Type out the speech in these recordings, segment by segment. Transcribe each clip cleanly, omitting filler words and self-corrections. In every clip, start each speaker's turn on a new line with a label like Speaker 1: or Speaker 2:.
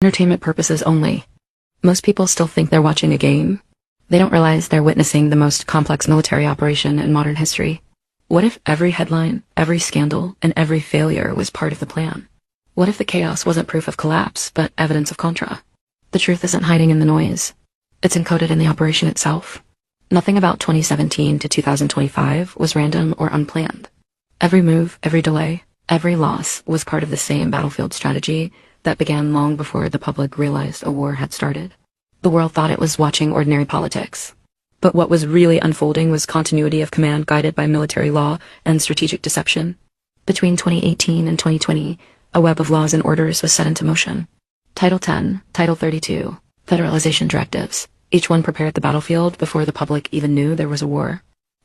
Speaker 1: entertainment purposes only. Most people still think they're watching a game. They don't realize they're witnessing the most complex military operation in modern history. What if every headline, every scandal, and every failure was part of the plan? What if the chaos wasn't proof of collapse, but evidence of contra? The truth isn't hiding in the noise. It's encoded in the operation itself. Nothing about 2017 to 2025 was random or unplanned. Every move, every delay, every loss was part of the same battlefield strategy that began long before the public realized a war had started. The world thought it was watching ordinary politics. But what was really unfolding was continuity of command guided by military law and strategic deception. Between 2018 and 2020, a web of laws and orders was set into motion. Title 10, Title 32, Federalization Directives. Each one prepared the battlefield before the public even knew there was a war.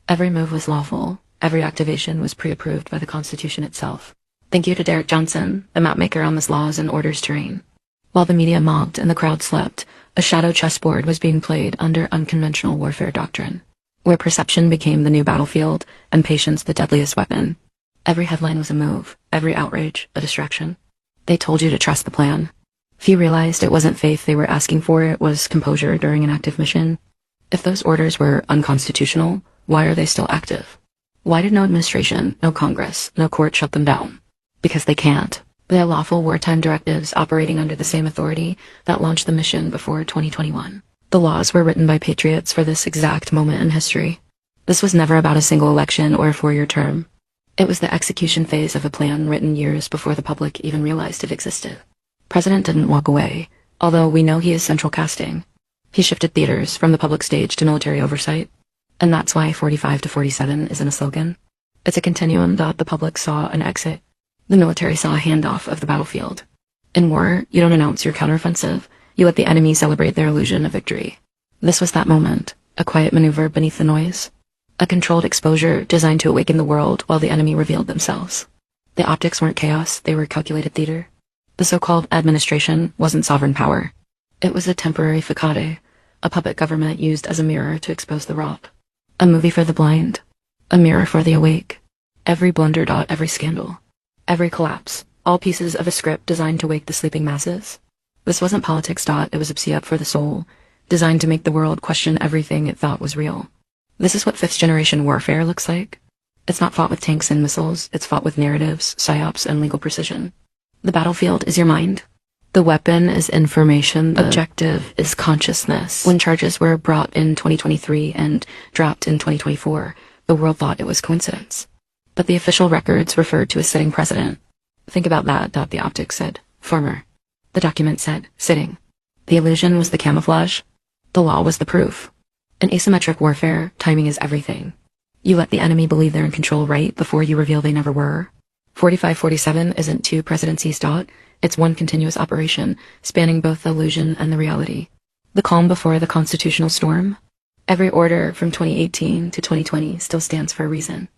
Speaker 1: Every move was lawful. Every activation was pre-approved by the Constitution itself. Thank you to Derek Johnson, the mapmaker on this laws and orders terrain. While the media mocked and the crowd slept, a shadow chessboard was being played under unconventional warfare doctrine, where perception became the new battlefield and patience the deadliest weapon. Every headline was a move, every outrage a distraction. They told you to trust the plan. Few realized it wasn't faith they were asking for, it was composure during an active mission. If those orders were unconstitutional, why are they still active? Why did no administration, no Congress, no court shut them down? Because they can't. They are lawful wartime directives operating under the same authority that launched the mission before 2021. The laws were written by patriots for this exact moment in history. This was never about a single election or a 4-year term. It was the execution phase of a plan written years before the public even realized it existed. President didn't walk away, although we know he is central casting. He shifted theaters from the public stage to military oversight. And that's why 45 to 47 isn't a slogan. It's a continuum that the public saw an exit. The military saw a handoff of the battlefield. In war, you don't announce your counteroffensive. You let the enemy celebrate their illusion of victory. This was that moment, a quiet maneuver beneath the noise. A controlled exposure designed to awaken the world while the enemy revealed themselves. The optics weren't chaos, they were calculated theater. The so-called administration wasn't sovereign power. It was a temporary facade, a puppet government used as a mirror to expose the wrought. A movie for the blind, a mirror for the awake. Every blunder dot, every scandal, every collapse, all pieces of a script designed to wake the sleeping masses. This wasn't politics dot, it was a psyop for the soul, designed to make the world question everything it thought was real. This is what 5th-generation warfare looks like. It's not fought with tanks and missiles, it's fought with narratives, psyops, and legal precision. The battlefield is your mind. The weapon is information, the objective is consciousness. When charges were brought in 2023 and dropped in 2024, the world thought it was coincidence. But the official records referred to a sitting president. Think about that, the optics said, former. The document said, sitting. The illusion was the camouflage. The law was the proof. In asymmetric warfare, timing is everything. You let the enemy believe they're in control right before you reveal they never were. 45-47 isn't 2 presidencies dot, it's one continuous operation, spanning both the illusion and the reality. The calm before the constitutional storm. Every order from 2018 to 2020 still stands for a reason.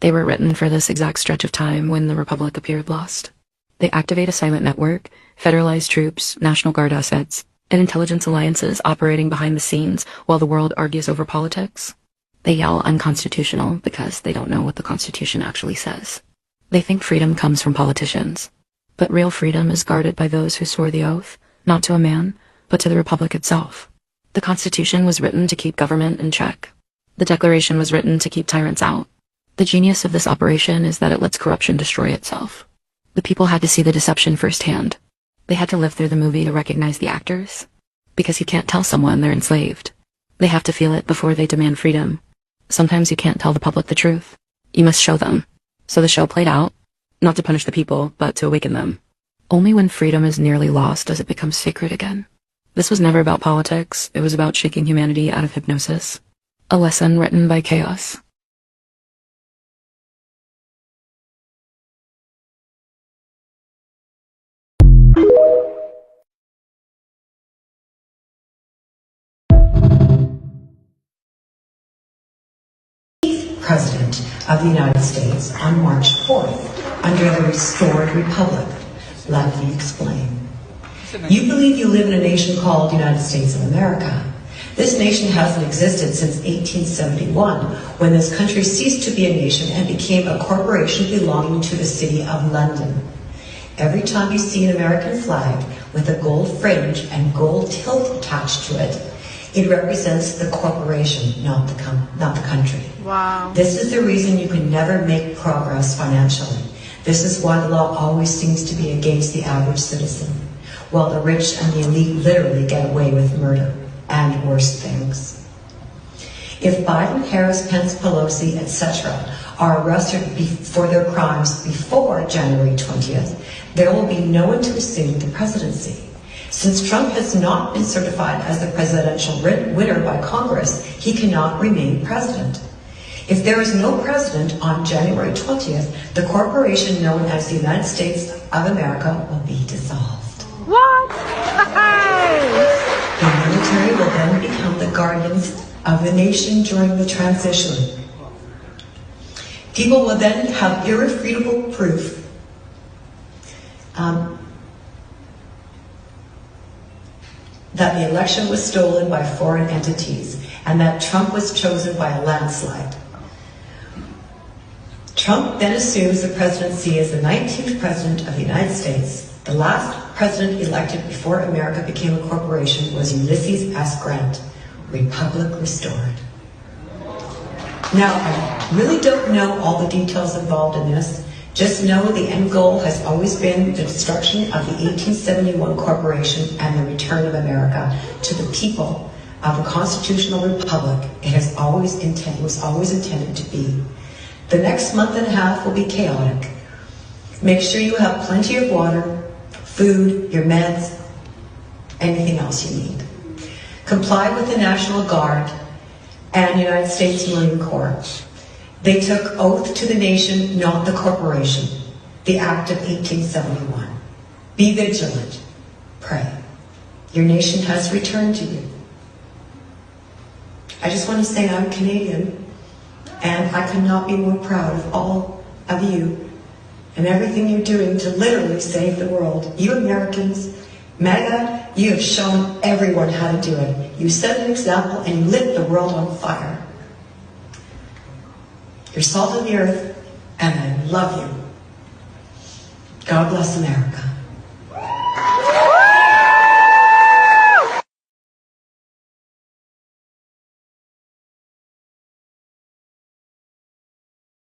Speaker 1: They were written for this exact stretch of time when the Republic appeared lost. They activate a silent network, federalized troops, National Guard assets, and intelligence alliances operating behind the scenes while the world argues over politics. They yell unconstitutional because they don't know what the Constitution actually says. They think freedom comes from politicians. But real freedom is guarded by those who swore the oath, not to a man, but to the Republic itself. The Constitution was written to keep government in check. The Declaration was written to keep tyrants out. The genius of this operation is that it lets corruption destroy itself. The people had to see the deception firsthand. They had to live through the movie to recognize the actors. Because you can't tell someone they're enslaved. They have to feel it before they demand freedom. Sometimes you can't tell the public the truth. You must show them. So the show played out, not to punish the people, but to awaken them. Only when freedom is nearly lost does it become sacred again. This was never about politics, it was about shaking humanity out of hypnosis. A lesson written by chaos.
Speaker 2: President of the United States on March 4th under the restored republic. Let me explain. You believe you live in a nation called the United States of America. This nation hasn't existed since 1871, when this country ceased to be a nation and became a corporation belonging to the City of London. Every time you see an American flag with a gold fringe and gold tilt attached to it. It represents the corporation, not the country.
Speaker 3: Wow.
Speaker 2: This is the reason you can never make progress financially. This is why the law always seems to be against the average citizen, while the rich and the elite literally get away with murder and worse things. If Biden, Harris, Pence, Pelosi, etc. are arrested for their crimes before January 20th, there will be no one to assume the presidency. Since Trump has not been certified as the presidential winner by Congress, he cannot remain president. If there is no president on January 20th, the corporation known as the United States of America will be dissolved.
Speaker 3: What?
Speaker 2: The military will then become the guardians of the nation during the transition. People will then have irrefutable proof that the election was stolen by foreign entities and that Trump was chosen by a landslide. Trump then assumes the presidency as the 19th president of the United States. The last president elected before America became a corporation was Ulysses S. Grant, Republic Restored. Now, I really don't know all the details involved in this. Just know the end goal has always been the destruction of the 1871 corporation and the return of America to the people of a constitutional republic it was always intended to be. The next month and a half will be chaotic. Make sure you have plenty of water, food, your meds, anything else you need. Comply with the National Guard and United States Marine Corps. They took oath to the nation, not the corporation. The Act of 1871. Be vigilant. Pray. Your nation has returned to you. I just want to say I'm Canadian, and I could not be more proud of all of you and everything you're doing to literally save the world. You Americans, MAGA, you have shown everyone how to do it. You set an example and you lit the world on fire. You're salt of the earth, and I love you. God bless America.